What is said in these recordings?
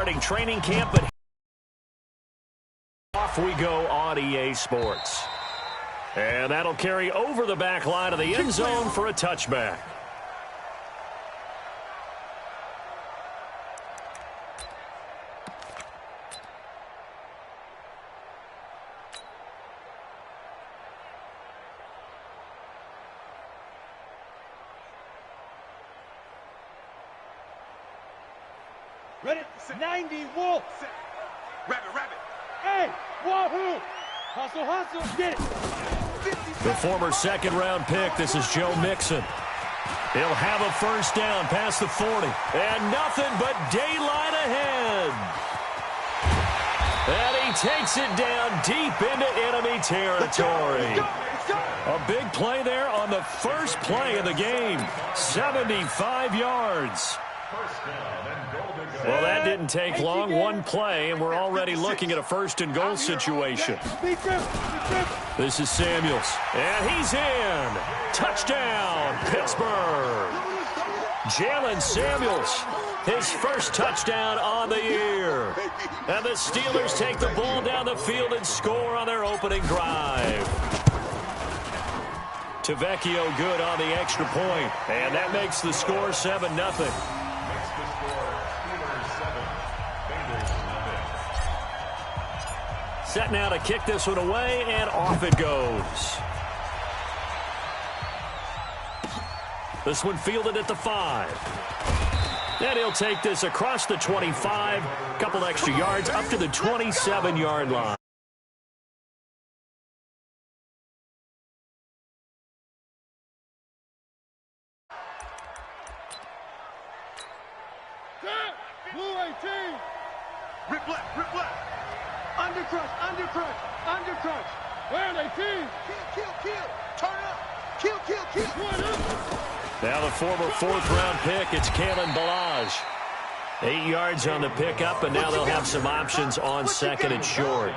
starting training camp, but off we go on EA Sports. And that'll carry over the back line of the end zone for a touchback. Ready? 90, Wolf. Rabbit. Hey, wahoo! Hustle, hustle, get it. The former second-round pick, this is Joe Mixon. He'll have a first down past the 40. And nothing but daylight ahead. And he takes it down deep into enemy territory. A big play there on the first play of the game. 75 yards. Well, that didn't take long. One play, and we're already looking at a first-and-goal situation. This is Samuels, and he's in. Touchdown, Pittsburgh. Jalen Samuels, his first touchdown on the year. And the Steelers take the ball down the field and score on their opening drive. Tavecchio good on the extra point, and that makes the score 7-0. Set now to kick this one away, and off it goes. This one fielded at the 5. And he'll take this across the 25. A couple extra yards up to the 27-yard line. Blue 18. Rip left. Undercrush. Where are they, team? Kill. Turn up. Kill. Now the former fourth-round pick, it's Kalen Ballage. 8 yards on the pickup, and now they'll have some options on second and short.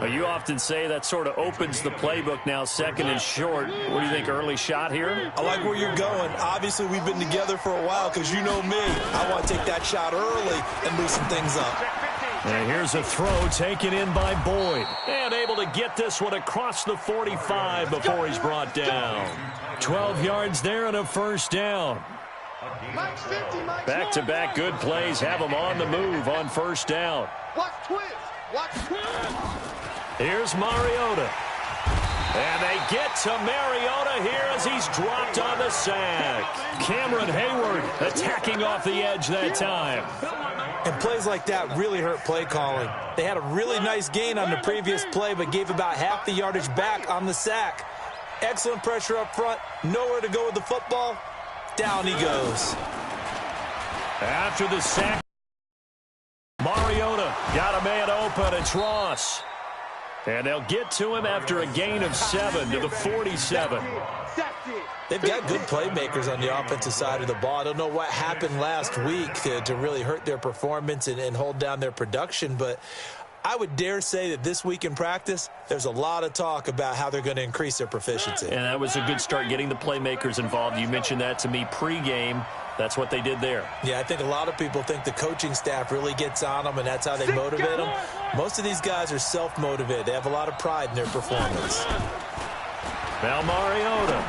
You often say that sort of opens the playbook now, second and short. What do you think, early shot here? I like where you're going. Obviously, we've been together for a while because you know me. I want to take that shot early and loosen things up. And here's a throw taken in by Boyd. And able to get this one across the 45 before he's brought down. 12 yards there and a first down. Back-to-back good plays have them on the move on first down. Watch twist. Here's Mariota. And they get to Mariota here as he's dropped on the sack. Cameron Hayward attacking off the edge that time. And plays like that really hurt play calling. They had a really nice gain on the previous play, but gave about half the yardage back on the sack. Excellent pressure up front. Nowhere to go with the football. Down he goes. After the sack, Mariota got a man open. It's Ross. And they'll get to him after a gain of 7 to the 47. They've got good playmakers on the offensive side of the ball. I don't know what happened last week to really hurt their performance and hold down their production, but I would dare say that this week in practice, there's a lot of talk about how they're going to increase their proficiency. And that was a good start, getting the playmakers involved. You mentioned that to me pregame. That's what they did there. Yeah, I think a lot of people think the coaching staff really gets on them, and that's how they motivate them. Most of these guys are self-motivated. They have a lot of pride in their performance. Now Mariota.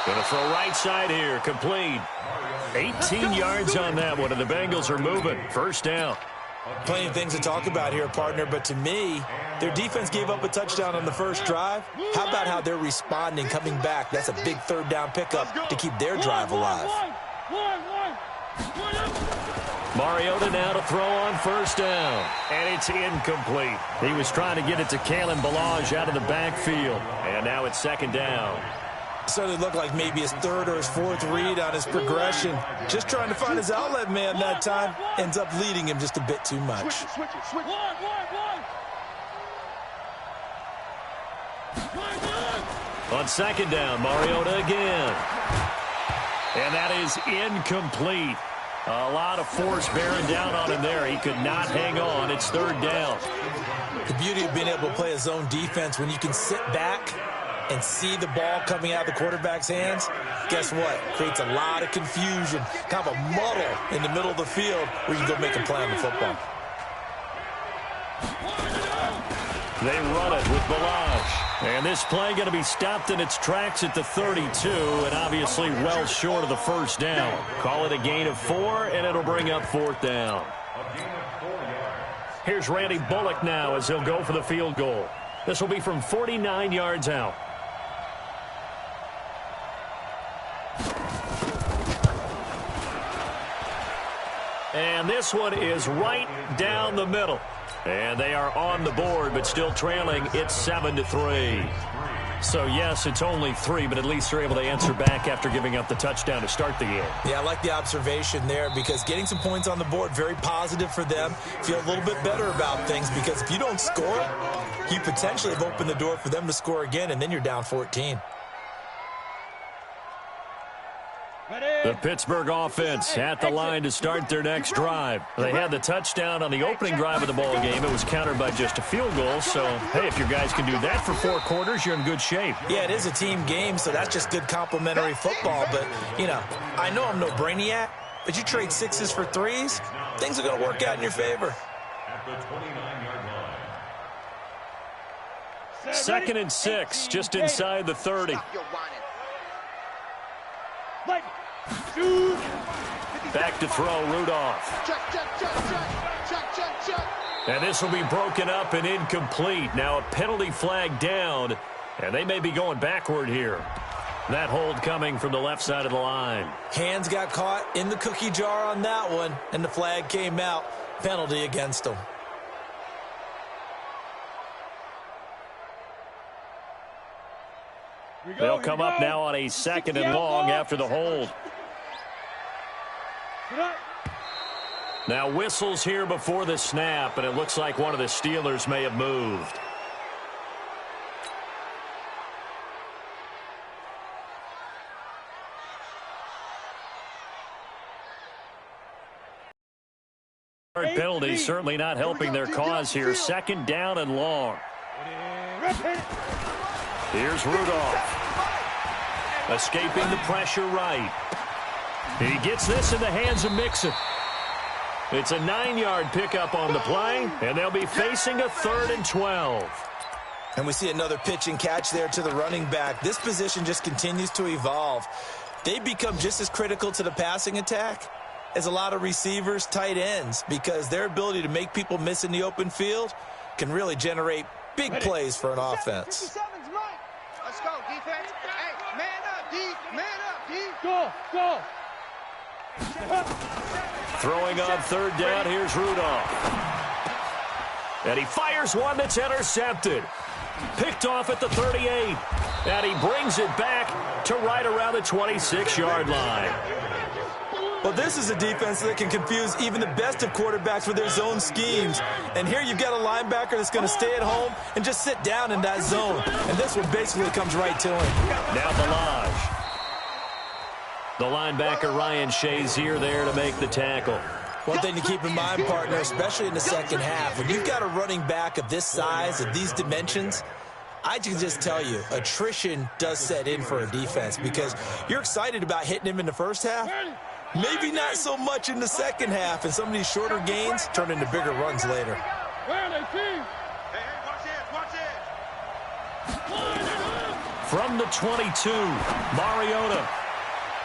Going to throw right side here. Complete. 18 yards on that one, and the Bengals are moving. First down. Plenty of things to talk about here, partner, but to me, their defense gave up a touchdown on the first drive. How about how they're responding, coming back? That's a big third down pickup to keep their drive alive. Mariota now to throw on first down, and it's incomplete. He was trying to get it to Kalen Ballage out of the backfield, and now it's second down. Certainly looked like maybe his third or his fourth read on his progression. Just trying to find his outlet man that time. Ends up leading him just a bit too much. Switch it. On second down, Mariota again. And that is incomplete. A lot of force bearing down on him there. He could not hang on. It's third down. The beauty of being able to play a zone defense when you can sit back and see the ball coming out of the quarterback's hands, guess what? Creates a lot of confusion, kind of a muddle in the middle of the field where you can go make a play on the football. They run it with Balaj. And this play going to be stopped in its tracks at the 32, and obviously well short of the first down. Call it a gain of 4, and it'll bring up 4th down. Here's Randy Bullock now as he'll go for the field goal. This will be from 49 yards out. And this one is right down the middle. And they are on the board, but still trailing. It's 7-3. So, yes, it's only 3, but at least they're able to answer back after giving up the touchdown to start the game. Yeah, I like the observation there because getting some points on the board, very positive for them. Feel a little bit better about things because if you don't score, you potentially have opened the door for them to score again, and then you're down 14. The Pittsburgh offense at the line to start their next drive. They had the touchdown on the opening drive of the ball game. It was countered by just a field goal. So, hey, if your guys can do that for 4 quarters, you're in good shape. Yeah, it is a team game, so that's just good complimentary football. But, you know, I know I'm no brainiac, but you trade 6s for 3s, things are going to work out in your favor. At the 29-yard line. 2nd and 6, just inside the 30. Back to throw, Rudolph. And this will be broken up and incomplete. Now a penalty flag down, and they may be going backward here. That hold coming from the left side of the line. Hands got caught in the cookie jar on that one, and the flag came out. Penalty against them. They'll come up now on a 2nd and long after the hold. Now whistles here before the snap, and it looks like one of the Steelers may have moved. Penalty certainly not helping their cause here. 2nd down and long. Here's Rudolph. Escaping the pressure right. He gets this in the hands of Mixon. It's a 9-yard pickup on the play, and they'll be facing a 3rd and 12. And we see another pitch and catch there to the running back. This position just continues to evolve. They've become just as critical to the passing attack as a lot of receivers, tight ends, because their ability to make people miss in the open field can really generate big plays for an offense. Let's go, defense. Hey, man up, D. Man up, D. Go. Throwing on 3rd down, here's Rudolph. And he fires one that's intercepted. Picked off at the 38. And he brings it back to right around the 26-yard line. Well, this is a defense that can confuse even the best of quarterbacks with their zone schemes. And here you've got a linebacker that's going to stay at home and just sit down in that zone. And this one basically comes right to him. Now Balaj. The linebacker Ryan Shazier there to make the tackle. One thing to keep in mind, partner, especially in the second half, when you've got a running back of this size, of these dimensions, I can just tell you, attrition does set in for a defense because you're excited about hitting him in the first half. Maybe not so much in the second half, and some of these shorter gains turn into bigger runs later. Hey, watch it. From the 22, Mariota.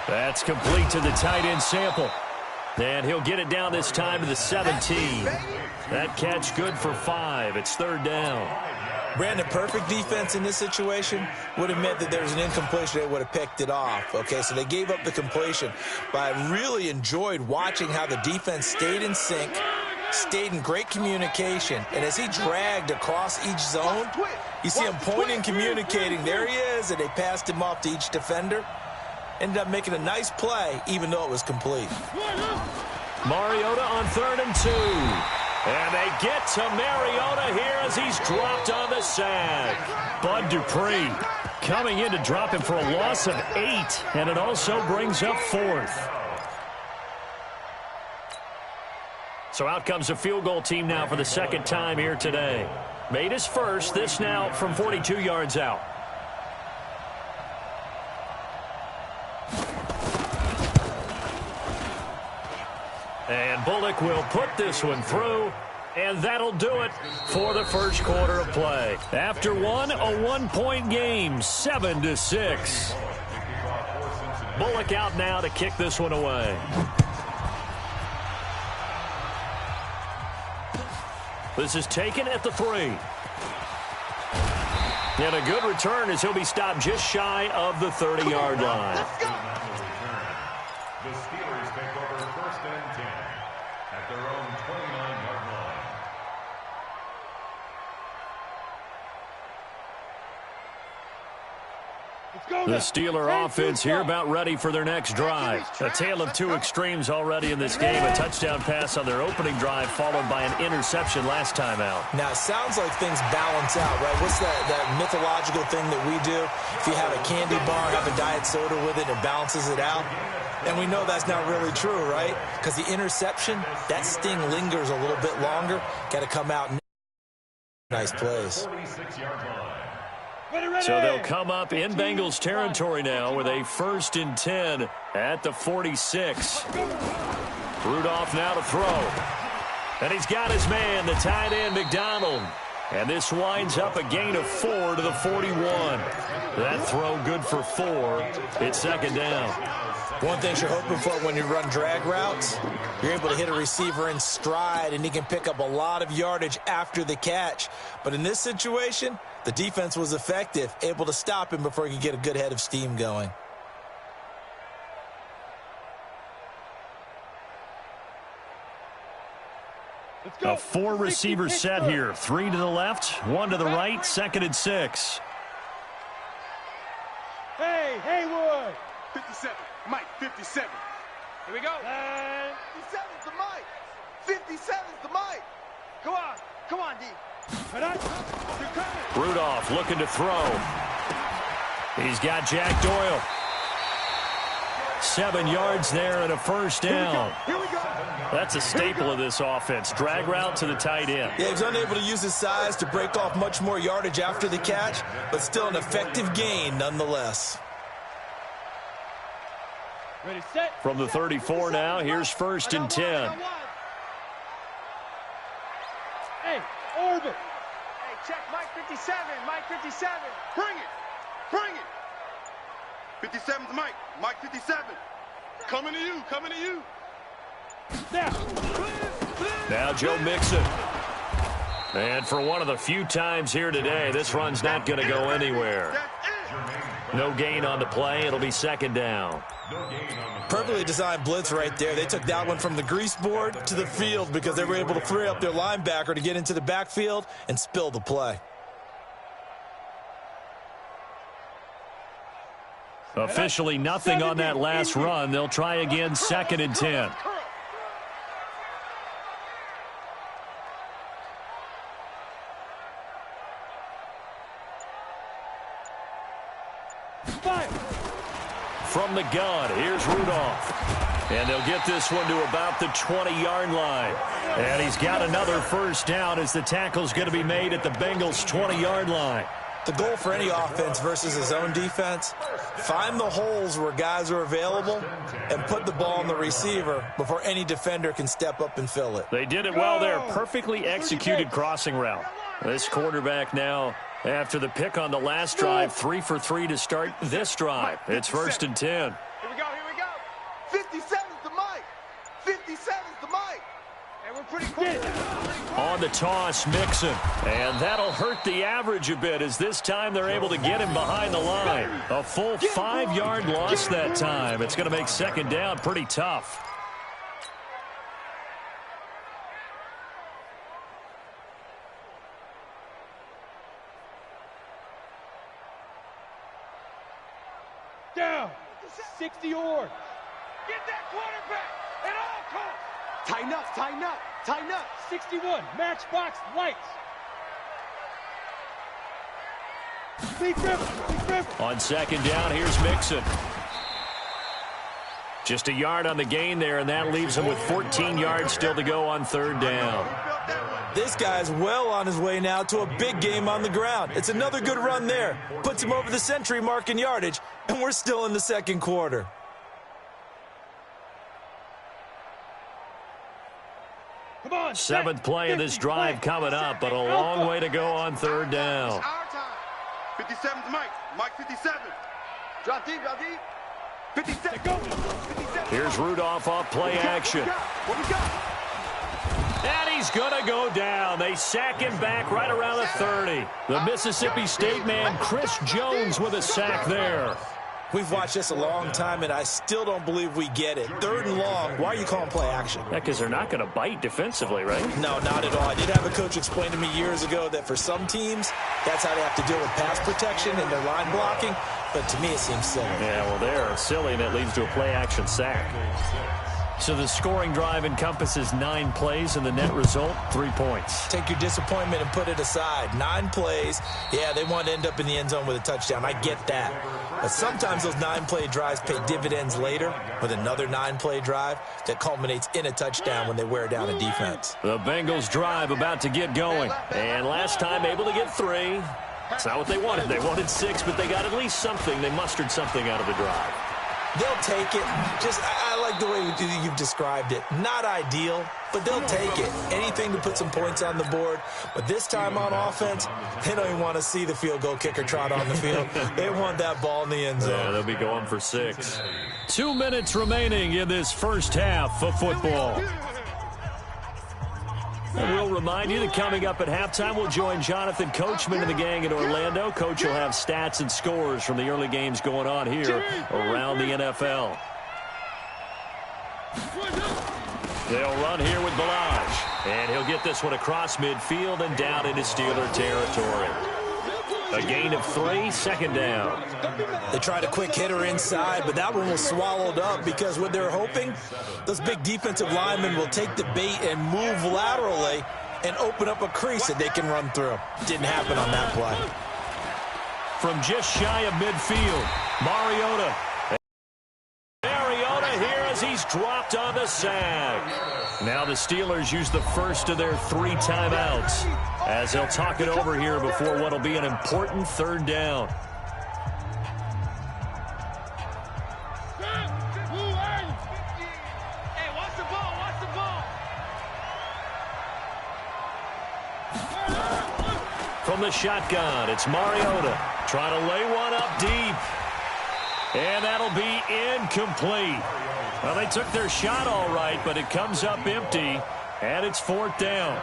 That's complete to the tight end Sample. And he'll get it down this time to the 17. That catch good for 5. It's 3rd down. Brandon, perfect defense in this situation would have meant that there was an incompletion. They would have picked it off. Okay, so they gave up the completion. But I really enjoyed watching how the defense stayed in sync, stayed in great communication. And as he dragged across each zone, you see him pointing, communicating. There he is, and they passed him off to each defender. Ended up making a nice play, even though it was complete. Mariota on 3rd and 2. And they get to Mariota here as he's dropped on the sack. Bud Dupree coming in to drop him for a loss of 8. And it also brings up 4th. So out comes a field goal team now for the 2nd time here today. Made his first, this now from 42 yards out. And Bullock will put this one through, and that'll do it for the first quarter of play. After one, a one-point game, 7-6. Bullock out now to kick this one away. This is taken at the 3. And a good return as he'll be stopped just shy of the 30-yard line. Let's go. The Steelers take over 1st and 10 at their own 29-yard line. The Steeler offense here about ready for their next drive. A tale of two extremes already in this game. A touchdown pass on their opening drive followed by an interception last time out. Now, it sounds like things balance out, right? What's that mythological thing that we do? If you have a candy bar, have a diet soda with it, it balances it out. And we know that's not really true, right? Because the interception, that sting lingers a little bit longer. Got to come out. Nice plays. 46-yard line. So they'll come up in Bengals territory now with a 1st and 10 at the 46. Rudolph now to throw. And he's got his man, the tight end, McDonald. And this winds up a gain of 4 to the 41. That throw good for 4. It's 2nd down. One thing you're hoping for when you run drag routes, you're able to hit a receiver in stride, and he can pick up a lot of yardage after the catch. But in this situation, the defense was effective, able to stop him before he could get a good head of steam going. A 4-receiver set here. 3 to the left, 1 to the right, 2nd and 6. Hey, Haywood. 57. Mike, 57. Here we go. 57's the Mike. 57's the Mike. Come on, D. Rudolph looking to throw. He's got Jack Doyle. 7 yards there and a 1st down. Here we go. That's a staple of this offense. Drag route to the tight end. Yeah, he was unable to use his size to break off much more yardage after the catch, but still an effective gain nonetheless. Ready, set. From the 34 now, here's 1st and 10. Hey, orbit. Hey, check Mike 57. Mike 57. Bring it. 57's Mike. Mike 57. Coming to you. Now Joe Mixon. And for one of the few times here today, this run's not going to go anywhere. No gain on the play. It'll be 2nd down. Perfectly designed blitz right there. They took that one from the grease board to the field because they were able to free up their linebacker to get into the backfield and spill the play. Officially nothing on that last run. They'll try again, 2nd and 10. From the gun, here's Rudolph. And they'll get this one to about the 20-yard line. And he's got another 1st down as the tackle's going to be made at the Bengals' 20-yard line. The goal for any offense versus his own defense, find the holes where guys are available and put the ball on the receiver before any defender can step up and fill it. They did it well there. Perfectly executed crossing route. This quarterback now, after the pick on the last drive, 3 for 3 to start this drive. It's 1st and 10. Here we go. 57's the Mike. 57's the Mike. And we're pretty quick. On the toss, Mixon. And that'll hurt the average a bit as this time they're able to get him behind the line. A full 5-yard loss that time. It's going to make 2nd down pretty tough. Down. 60 yards. Get that quarterback at all costs. Tighten up. 61. Matchbox lights. Big rip. On 2nd down, here's Mixon. Just a yard on the gain there, and that leaves him with 14 yards still to go on 3rd down. This guy's well on his way now to a big game on the ground. It's another good run there. Puts him over the century mark in yardage, and we're still in the 2nd quarter. Seventh play of this drive coming up, but a long way to go on third down. It's our time. 57's Mike. Mike 57. Drop deep, drop deep. 57. Go. 57. Here's Rudolph off play action. What we got? And he's going to go down. They sack him back right around the 30. The Mississippi State man, Chris Jones, with a sack there. We've watched this a long time, and I still don't believe we get it. Third and long, why are you calling play action? Yeah, because they're not going to bite defensively, right? No, not at all. I did have a coach explain to me years ago that for some teams, that's how they have to deal with pass protection and their line blocking. But to me, it seems silly. Yeah, well, they're silly, and it leads to a play action sack. So the scoring drive encompasses 9 plays, and the net result, 3 points. Take your disappointment and put it aside. 9 plays. Yeah, they want to end up in the end zone with a touchdown. I get that. But sometimes those 9-play drives pay dividends later with another 9-play drive that culminates in a touchdown when they wear down a defense. The Bengals drive about to get going. And last time able to get 3. That's not what they wanted. They wanted 6, but they got at least something. They mustered something out of the drive. They'll take it. Just, I like the way you've described it. Not ideal, but they'll take it. Anything to put some points on the board. But this time on offense, they don't even want to see the field goal kicker trot on the field. They want that ball in the end zone. Yeah, they'll be going for 6. 2 minutes remaining in this first half of football. And we'll remind you that coming up at halftime, we'll join Jonathan Coachman and the gang in Orlando. Coach will have stats and scores from the early games going on here around the NFL. They'll run here with Balaj. And he'll get this one across midfield and down into Steeler territory. A gain of 3, second down. They tried a quick hitter inside, but that one was swallowed up because what they're hoping, those big defensive linemen will take the bait and move laterally and open up a crease that they can run through. Didn't happen on that play. From just shy of midfield, Mariota here as he's dropped on the sack. Now the Steelers use the first of their 3 timeouts as they'll talk it over here before what will be an important third down. Hey, watch the ball, watch the ball. From the shotgun, it's Mariota trying to lay one up deep. And that'll be incomplete. Well, they took their shot all right, but it comes up empty, and it's 4th down.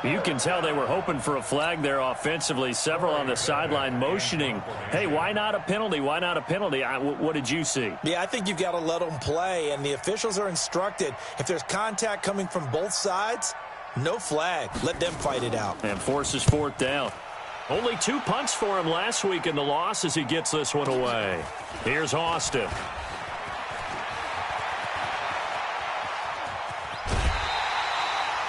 You can tell they were hoping for a flag there offensively. Several on the sideline motioning, hey, why not a penalty? Why not a penalty? What did you see? Yeah, I think you've got to let them play, and the officials are instructed. If there's contact coming from both sides, no flag. Let them fight it out. And forces 4th down. Only 2 punts for him last week in the loss as he gets this one away. Here's Austin.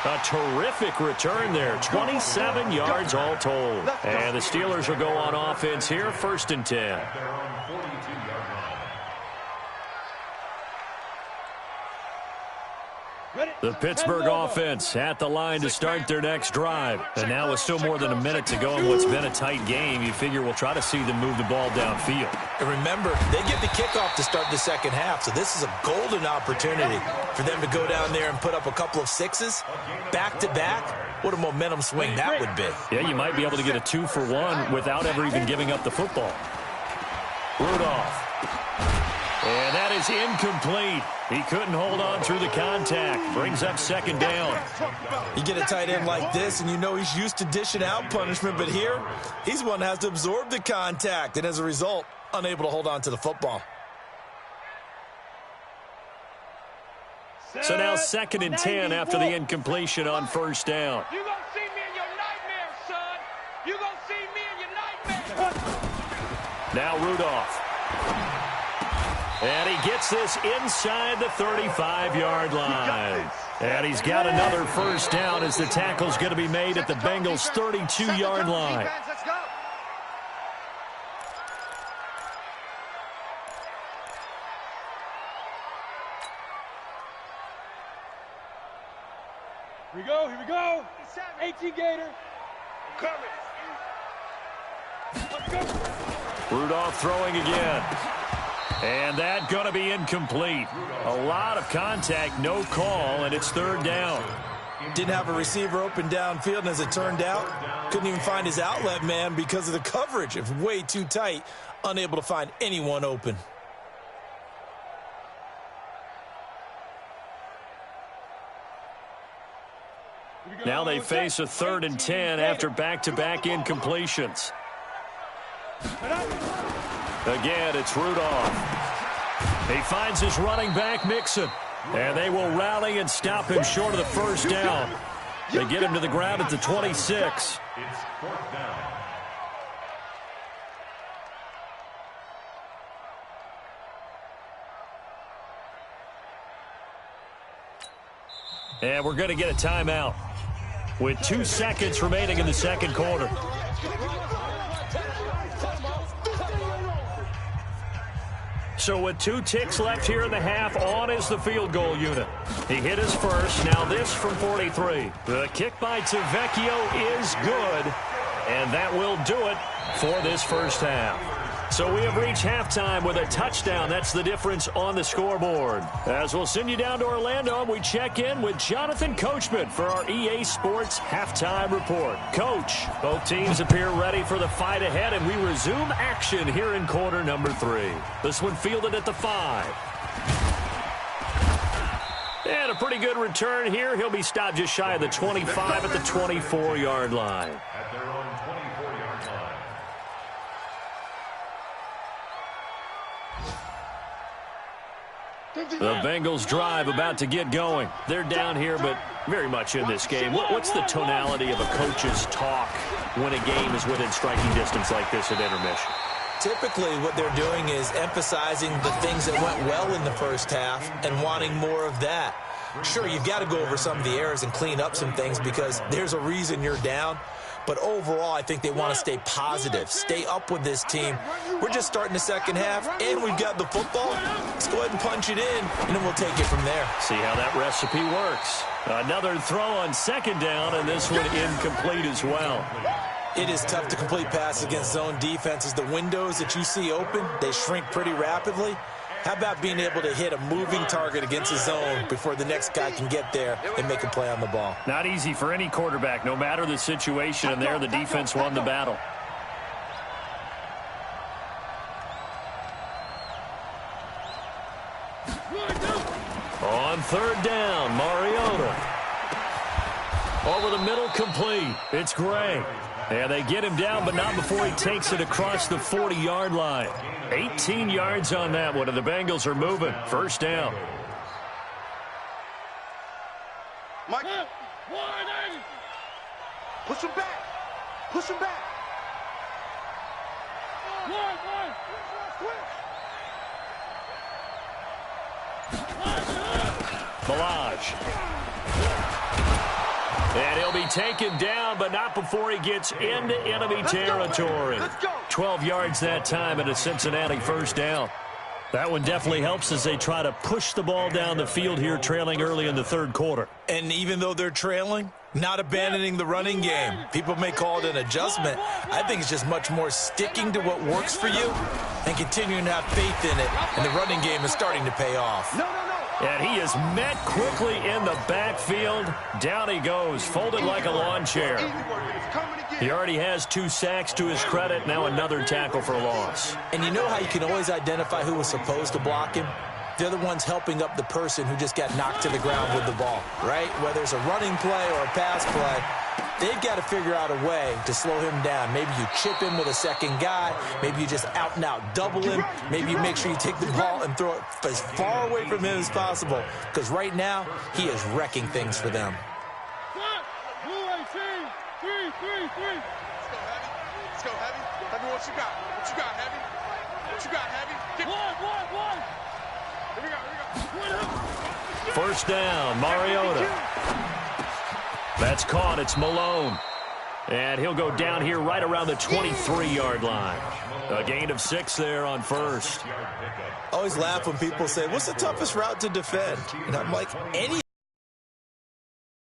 A terrific return there. 27 yards all told. And the Steelers will go on offense here, 1st and 10. The Pittsburgh offense at the line to start their next drive. And now with still more than a minute to go in what's been a tight game, you figure we'll try to see them move the ball downfield. And remember, they get the kickoff to start the second half, so this is a golden opportunity for them to go down there and put up a couple of 6s back-to-back. What a momentum swing that would be. Yeah, you might be able to get a 2-for-1 without ever even giving up the football. Rudolph. And that is incomplete. He couldn't hold on through the contact. Brings up 2nd down. You get a tight end like this, and you know he's used to dishing out punishment, but here, he's one that has to absorb the contact, and as a result, unable to hold on to the football. So now 2nd and 10 after the incompletion on 1st down. You gonna see me in your nightmares, son. You gonna see me in your nightmares. Now Rudolph. And he gets this inside the 35-yard line. And he's got another 1st down as the tackle's going to be made at the Bengals' 32-yard line. Here we go, here we go. 18 Gator. Let's go. Rudolph throwing again. And that going to be incomplete. A lot of contact, no call, and it's 3rd down. Didn't have a receiver open downfield, and as it turned out, couldn't even find his outlet man because of the coverage. It was way too tight, unable to find anyone open. Now they face a 3rd and 10 after back-to-back incompletions. Again, it's Rudolph. He finds his running back, Mixon. And they will rally and stop him short of the first down. They get him to the ground at the 26. It's 4th down. And we're going to get a timeout with 2 seconds remaining in the second quarter. So with 2 ticks left here in the half, on is the field goal unit. He hit his first. Now this from 43. The kick by Tavecchio is good, and that will do it for this first half. So we have reached halftime with a touchdown. That's the difference on the scoreboard. As we'll send you down to Orlando, we check in with Jonathan Coachman for our EA Sports Halftime Report. Coach, both teams appear ready for the fight ahead, and we resume action here in quarter number 3. This one fielded at the 5. And a pretty good return here. He'll be stopped just shy of the 25 at the 24-yard line. At their own 24-yard line. The Bengals drive about to get going. They're down here, but very much in this game. What's the tonality of a coach's talk when a game is within striking distance like this at intermission? Typically, what they're doing is emphasizing the things that went well in the first half and wanting more of that. Sure, you've got to go over some of the errors and clean up some things because there's a reason you're down. But overall, I think they want to stay positive, stay up with this team. We're just starting the second half, and we've got the football. Let's go ahead and punch it in, and then we'll take it from there. See how that recipe works. Another throw on second down, and this one incomplete as well. It is tough to complete passes against zone defenses. The windows that you see open, they shrink pretty rapidly. How about being able to hit a moving target against a zone before the next guy can get there and make a play on the ball? Not easy for any quarterback, no matter the situation, and there the defense won the battle. On third down, Mariota. Over the middle, complete. It's Gray. And they get him down, but not before he takes it across the 40-yard line. 18 yards on that one, and the Bengals are moving. First down. Mike, push him back. Push him back. Balaj. And he'll be taken down, but not before he gets into enemy territory. 12 yards that time and a Cincinnati first down. That one definitely helps as they try to push the ball down the field here, trailing early in the third quarter. And even though they're trailing, not abandoning the running game. People may call it an adjustment. I think it's just much more sticking to what works for you and continuing to have faith in it. And the running game is starting to pay off. And he is met quickly in the backfield. Down he goes, folded like a lawn chair. He already has 2 sacks to his credit. Now another tackle for loss. And you know how you can always identify who was supposed to block him? They're the ones helping up the person who just got knocked to the ground with the ball, right? Whether it's a running play or a pass play, they've got to figure out a way to slow him down. Maybe you chip him with a second guy. Maybe you just out-and-out double him. Maybe you make sure you take the ball and throw it as far away from him as possible. Because right now, he is wrecking things for them. Let's go, Heavy. Heavy, what you got? What you got, Heavy? What you got, Heavy? Get one. Here we go. First down, Mariota. That's caught. It's Malone. And he'll go down here right around the 23-yard line. A gain of 6 there on first. I always laugh when people say, what's the toughest route to defend? And I'm like, any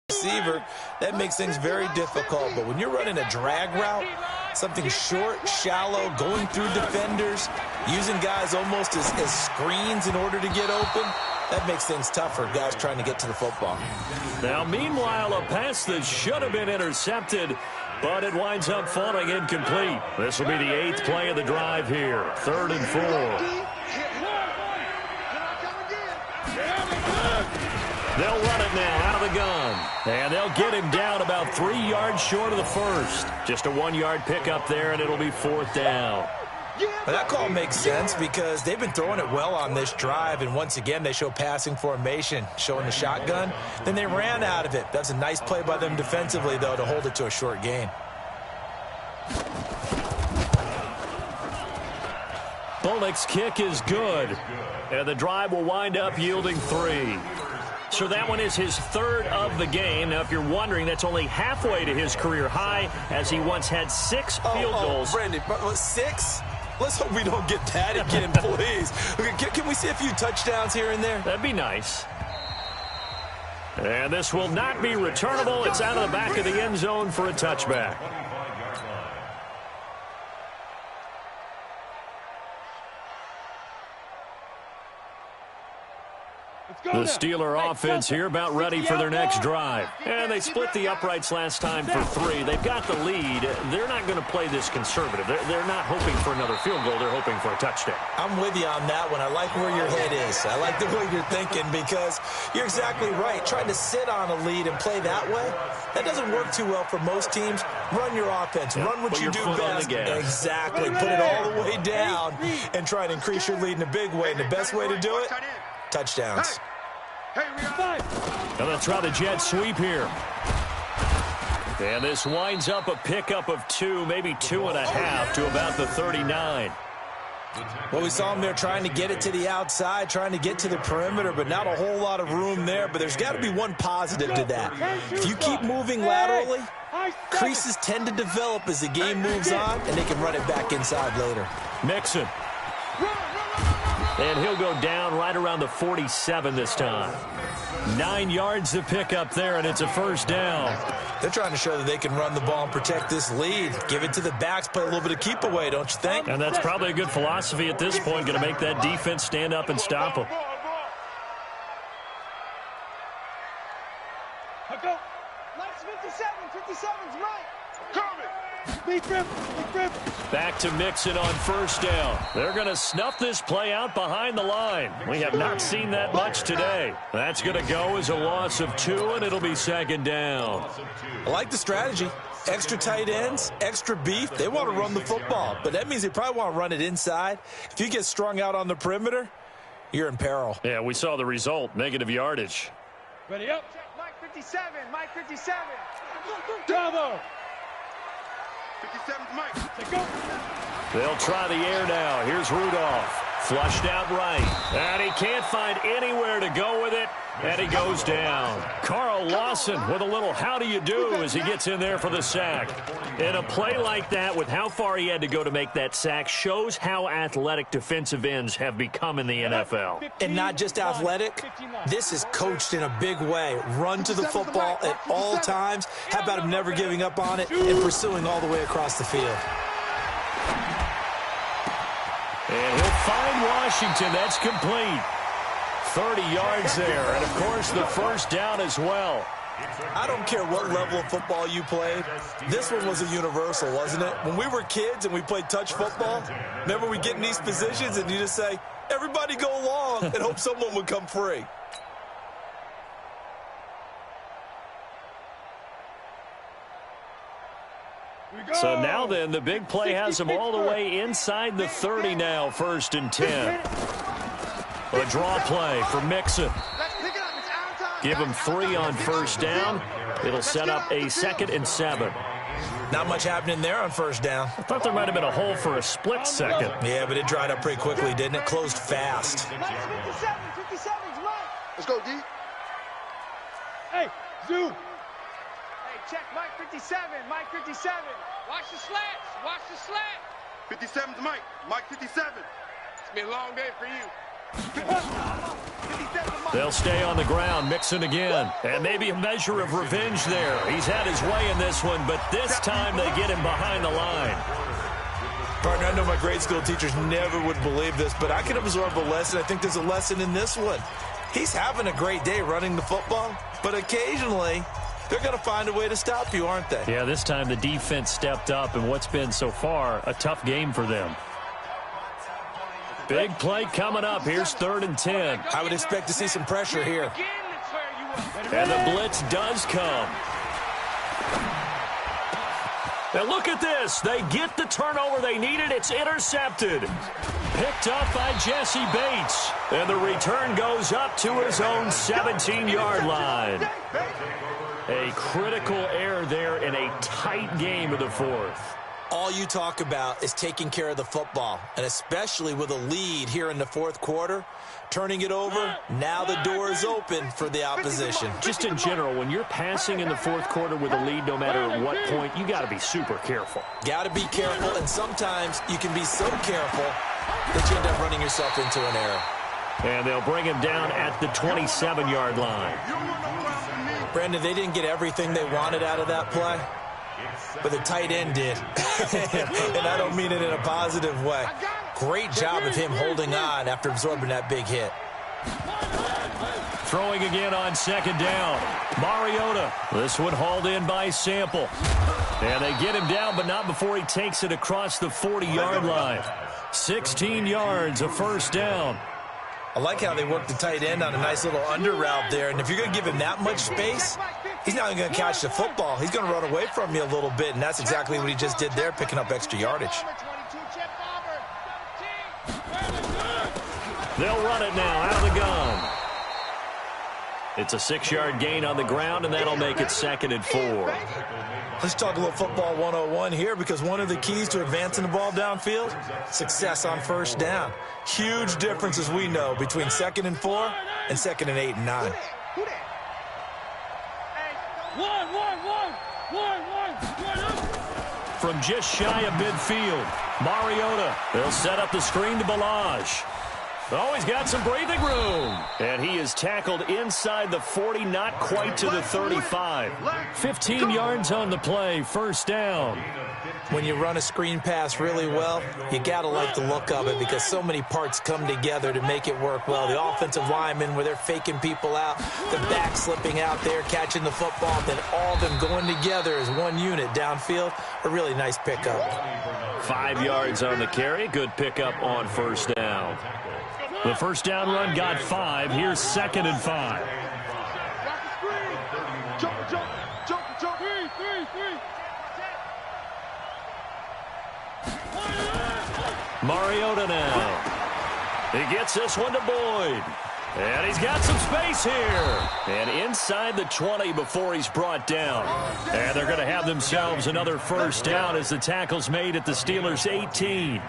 receiver, that makes things very difficult. But when you're running a drag route, something short, shallow, going through defenders, using guys almost as screens in order to get open, That makes things tough for guys trying to get to the football. Now, meanwhile, a pass that should have been intercepted, but it winds up falling incomplete. This will be the 8th play of the drive here. 3rd and 4. They'll run it now out of the gun. And they'll get him down about 3 yards short of the first. Just a 1-yard pickup there, and it'll be 4th down. Well, that call makes sense because they've been throwing it well on this drive, and once again they show passing formation, showing the shotgun. Then they ran out of it. That's a nice play by them defensively, though, to hold it to a short gain. Bullock's kick is good, and the drive will wind up yielding 3. So that one is his 3rd of the game. Now, if you're wondering, that's only halfway to his career high, as he once had 6 field goals. Brandon, 6? Let's hope we don't get that again, please. Can we see a few touchdowns here and there? That'd be nice. And this will not be returnable. It's out of the back of the end zone for a touchback. The Steeler offense here about ready for their next drive. And they split the uprights last time for 3. They've got the lead. They're not going to play this conservative. They're not hoping for another field goal. They're hoping for a touchdown. I'm with you on that one. I like where your head is. I like the way you're thinking because you're exactly right. Trying to sit on a lead and play that way, that doesn't work too well for most teams. Run your offense. Run what you do best. Exactly. Put it all the way down and try and increase your lead in a big way. And the best way to do it, touchdowns. And they'll try the jet sweep here. And this winds up a pickup of 2, maybe 2.5 to about the 39. Well, we saw him there trying to get it to the outside, trying to get to the perimeter, but not a whole lot of room there. But there's got to be one positive to that. If you keep moving laterally, creases tend to develop as the game moves on, and they can run it back inside later. Mixon. And he'll go down right around the 47 this time. 9 yards to pick up there, and it's a 1st down. They're trying to show that they can run the ball and protect this lead. Give it to the backs, play a little bit of keep away, don't you think? And that's probably a good philosophy at this point, going to make that defense stand up and stop them. Go. Mike's 57. 57's Mike. Coming. Back to Mixon on 1st down. They're going to snuff this play out behind the line. We have not seen that much today. That's going to go as a loss of 2, and it'll be 2nd down. I like the strategy. Extra tight ends, extra beef. They want to run the football, but that means they probably want to run it inside. If you get strung out on the perimeter, you're in peril. Yeah, we saw the result, negative yardage. Ready up. Mike 57. Mike 57. Bravo. 57's Mike. Go. They'll try the air now. Here's Rudolph. Flushed out right. And he can't find anywhere to go with it. And he goes down. Carl Lawson with a little how do you do as he gets in there for the sack. And a play like that with how far he had to go to make that sack shows how athletic defensive ends have become in the NFL. And not just athletic. This is coached in a big way. Run to the football at all times. How about him never giving up on it and pursuing all the way across the field? And he'll find Washington. That's complete. 30 yards there, and of course the 1st down as well. I don't care what level of football you played. This one was a universal, wasn't it? When we were kids and we played touch football, remember we get in these positions and you just say, everybody go long, and hope someone would come free. So now then, the big play has him all the way inside the 30 now, 1st and 10. A draw play for Mixon. Give him 3 on 1st down. It'll set up a 2nd and 7. Not much happening there on 1st down. I thought there might have been a hole for a split second. Yeah, but it dried up pretty quickly, didn't it? Closed fast. Mike's 57. 57's Mike. Let's go, D. Hey, zoom. Hey, check Mike 57. Mike 57. Watch the slats. Watch the slat. 57's Mike. Mike 57. It's been a long day for you. They'll stay on the ground, Mixon again. And maybe a measure of revenge there. He's had his way in this one, but this time they get him behind the line. Partner, I know my grade school teachers never would believe this, but I can absorb a lesson. I think there's a lesson in this one. He's having a great day running the football, but occasionally they're going to find a way to stop you, aren't they? Yeah, this time the defense stepped up in what's been so far a tough game for them. Big play coming up. Here's 3rd and 10. I would expect to see some pressure here. And the blitz does come. Now look at this. They get the turnover they needed. It's intercepted. Picked up by Jesse Bates. And the return goes up to his own 17-yard line. A critical error there in a tight game of the 4th. All you talk about is taking care of the football, and especially with a lead here in the 4th quarter, turning it over, now the door is open for the opposition. Just in general, when you're passing in the 4th quarter with a lead, no matter what point, you got to be super careful. Got to be careful, and sometimes you can be so careful that you end up running yourself into an error. And they'll bring him down at the 27-yard line. Brandon, they didn't get everything they wanted out of that play, but the tight end did. And I don't mean it in a positive way. Great job of him holding on after absorbing that big hit. Throwing again on 2nd down. Mariota. This one hauled in by Sample. And they get him down, but not before he takes it across the 40-yard line. 16 yards, a 1st down. I like how they work the tight end on a nice little under route there. And if you're going to give him that much space, he's not even going to catch the football. He's going to run away from you a little bit, and that's exactly what he just did there, picking up extra yardage. They'll run it now out of the gun. It's a 6-yard gain on the ground, and that'll make it 2nd and 4. Let's talk a little football 101 here, because one of the keys to advancing the ball downfield, success on 1st down. Huge difference, as we know, between 2nd and 4 and 2nd and 8 and 9. From just shy of midfield, Mariota. They'll set up the screen to Balaj. Oh, he's got some breathing room. And he is tackled inside the 40, not quite to the 35. 15 yards on the play, 1st down. When you run a screen pass really well, you got to like the look of it, because so many parts come together to make it work well. The offensive linemen, where they're faking people out, the back slipping out there, catching the football, then all of them going together as one unit downfield. A really nice pickup. 5 yards on the carry. Good pickup on 1st down. The 1st down run got 5. Here's 2nd and 5. Mariota now. He gets this one to Boyd. And he's got some space here. And inside the 20 before he's brought down. And they're going to have themselves another 1st down as the tackle's made at the Steelers' 18.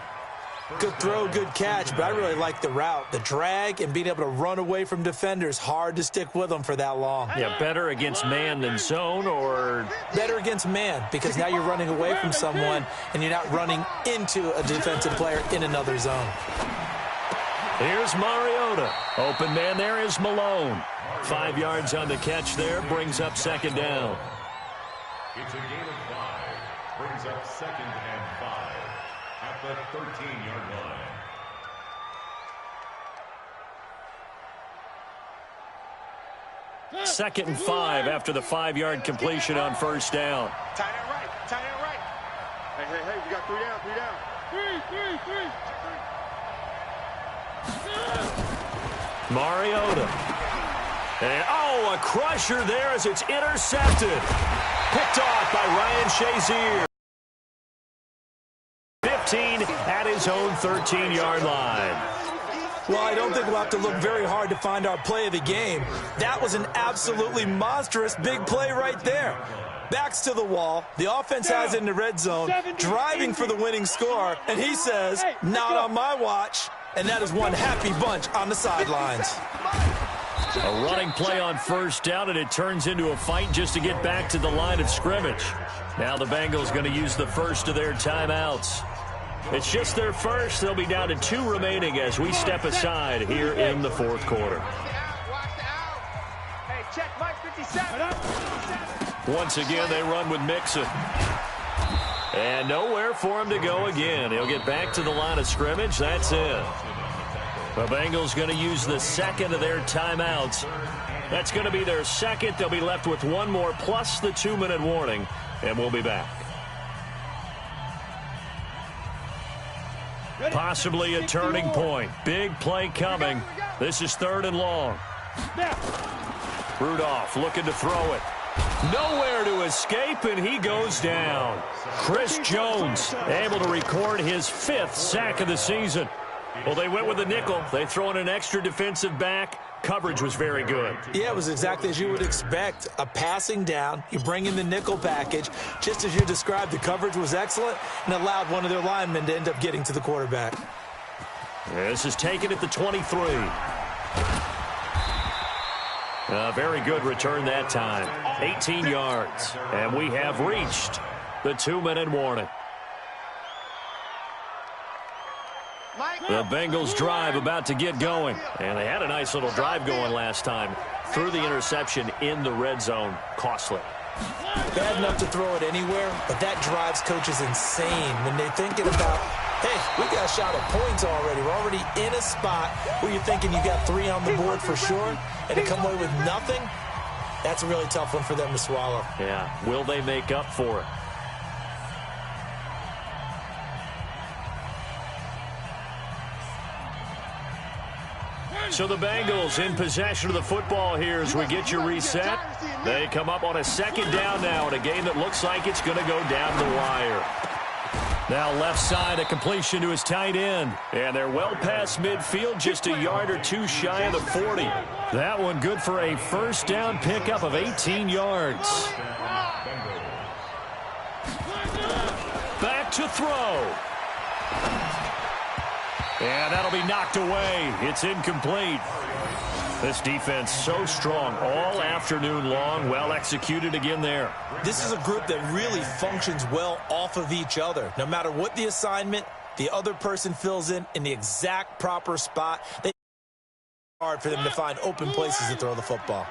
Good throw, good catch, but I really like the route. The drag and being able to run away from defenders, hard to stick with them for that long. Yeah, better against man than zone, or? Better against man, because now you're running away from someone and you're not running into a defensive player in another zone. Here's Mariota. Open man there is Malone. 5 yards on the catch there, brings up 2nd down. It's a gain of 5, brings up 2nd and 5. At the 13-yard line. 2nd and 5 after the 5-yard completion on 1st down. Tight end right. Tight end right. Hey, we got 3 down. 3 down. 3. Mariota. And, oh, a crusher there as it's intercepted. Picked off by Ryan Shazier. 15 at his own 13-yard line. Well, I don't think we'll have to look very hard to find our play of the game. That was an absolutely monstrous big play right there. Backs to the wall. The offense has it in the red zone, driving for the winning score, and he says, not on my watch. And that is one happy bunch on the sidelines. A running play on 1st down, and it turns into a fight just to get back to the line of scrimmage. Now the Bengals going to use the first of their timeouts. It's just their first. They'll be down to 2 remaining as we step aside here in the 4th quarter. Hey, check Mike 57. Once again, they run with Mixon. And nowhere for him to go again. He'll get back to the line of scrimmage. That's it. The Bengals going to use the second of their timeouts. That's going to be their second. They'll be left with one more plus the 2-minute warning, and we'll be back. Possibly a turning point. Big play coming. This is 3rd and long. Rudolph looking to throw it. Nowhere to escape, and he goes down. Chris Jones able to record his 5th sack of the season. Well, they went with a nickel. They throw in an extra defensive back. Coverage was very good. Yeah, it was exactly as you would expect. A passing down. You bring in the nickel package. Just as you described, the coverage was excellent and allowed one of their linemen to end up getting to the quarterback. This is taken at the 23. A very good return that time. 18 yards. And we have reached the 2-minute warning. The Bengals drive about to get going. And they had a nice little drive going last time. Threw the interception in the red zone. Costly. Bad enough to throw it anywhere, but that drives coaches insane when they're thinking about, hey, we got a shot at points already. We're already in a spot where you're thinking you got 3 on the board for sure, and to come away with nothing, that's a really tough one for them to swallow. Yeah, will they make up for it? So the Bengals in possession of the football here as we get you reset. They come up on a 2nd down now in a game that looks like it's going to go down the wire. Now left side, a completion to his tight end. And they're well past midfield, just a yard or 2 shy of the 40. That one good for a 1st down pickup of 18 yards. Back to throw. And that'll be knocked away. It's incomplete. This defense so strong all afternoon long. Well executed again there. This is a group that really functions well off of each other. No matter what the assignment, the other person fills in the exact proper spot. It's hard for them to find open places to throw the football.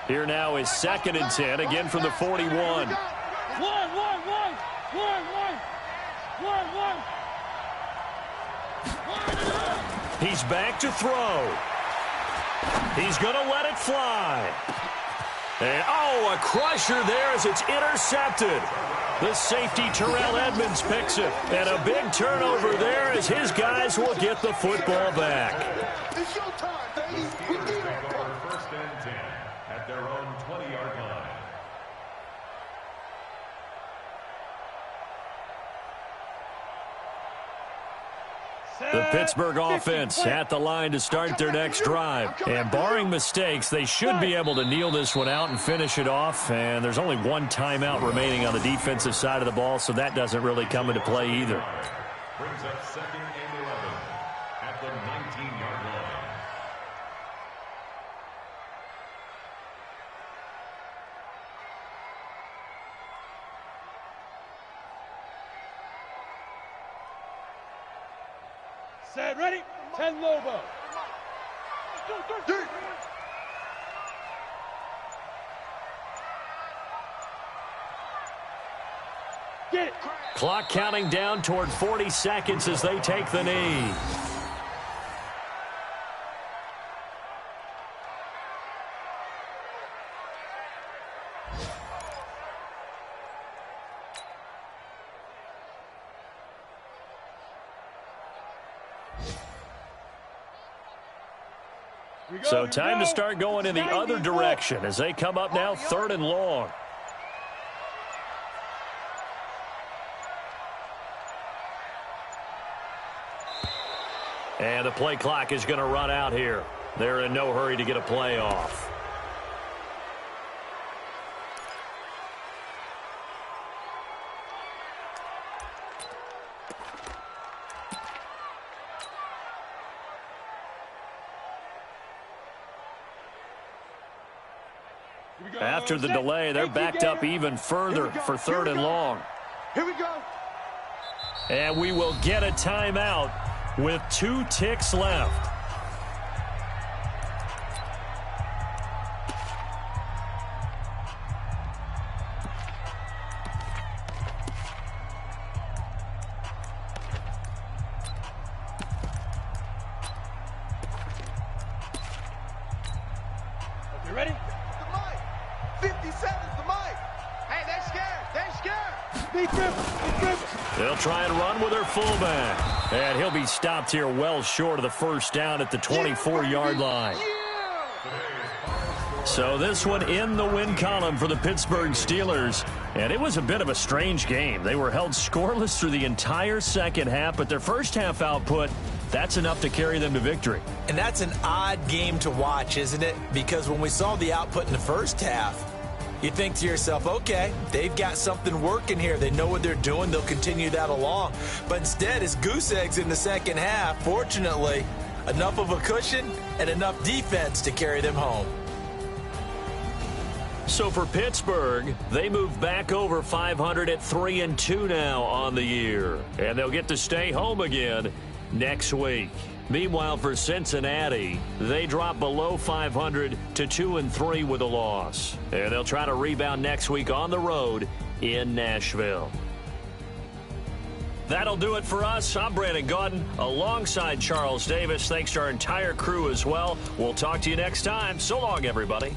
Here now is 2nd and 10, again from the 41. He's back to throw. He's going to let it fly. And, oh, a crusher there as it's intercepted. The safety, Terrell Edmonds, picks it. And a big turnover there as his guys will get the football back. It's your time, baby. We need it. 1st and 10 at their own 20-yard line. The Pittsburgh offense at the line to start their next drive. And barring mistakes, they should be able to kneel this one out and finish it off. And there's only 1 timeout remaining on the defensive side of the ball, so that doesn't really come into play either. Brings up 2nd and 11 at the 19-yard line. Set, ready? 10 Lobo. Get it. Clock counting down toward 40 seconds as they take the knee. So time to start going in the other direction as they come up now 3rd and long. And the play clock is going to run out here. They're in no hurry to get a play off. After the delay, they're backed up even further for 3rd and long. Here we go. And we will get a timeout with 2 ticks left. 57's the mic. Hey, they're scared. They're scared. They'll try and run with their fullback. And he'll be stopped here well short of the first down at the 24-yard line. So this one in the win column for the Pittsburgh Steelers. And it was a bit of a strange game. They were held scoreless through the entire second half, but their first half output, that's enough to carry them to victory. And that's an odd game to watch, isn't it? Because when we saw the output in the first half, you think to yourself, okay, they've got something working here. They know what they're doing. They'll continue that along. But instead, it's goose eggs in the second half. Fortunately, enough of a cushion and enough defense to carry them home. So for Pittsburgh, they move back over 500 at 3-2 now on the year. And they'll get to stay home again next week. Meanwhile, for Cincinnati, they drop below 500 to 2-3 with a loss. And they'll try to rebound next week on the road in Nashville. That'll do it for us. I'm Brandon Gaudin alongside Charles Davis. Thanks to our entire crew as well. We'll talk to you next time. So long, everybody.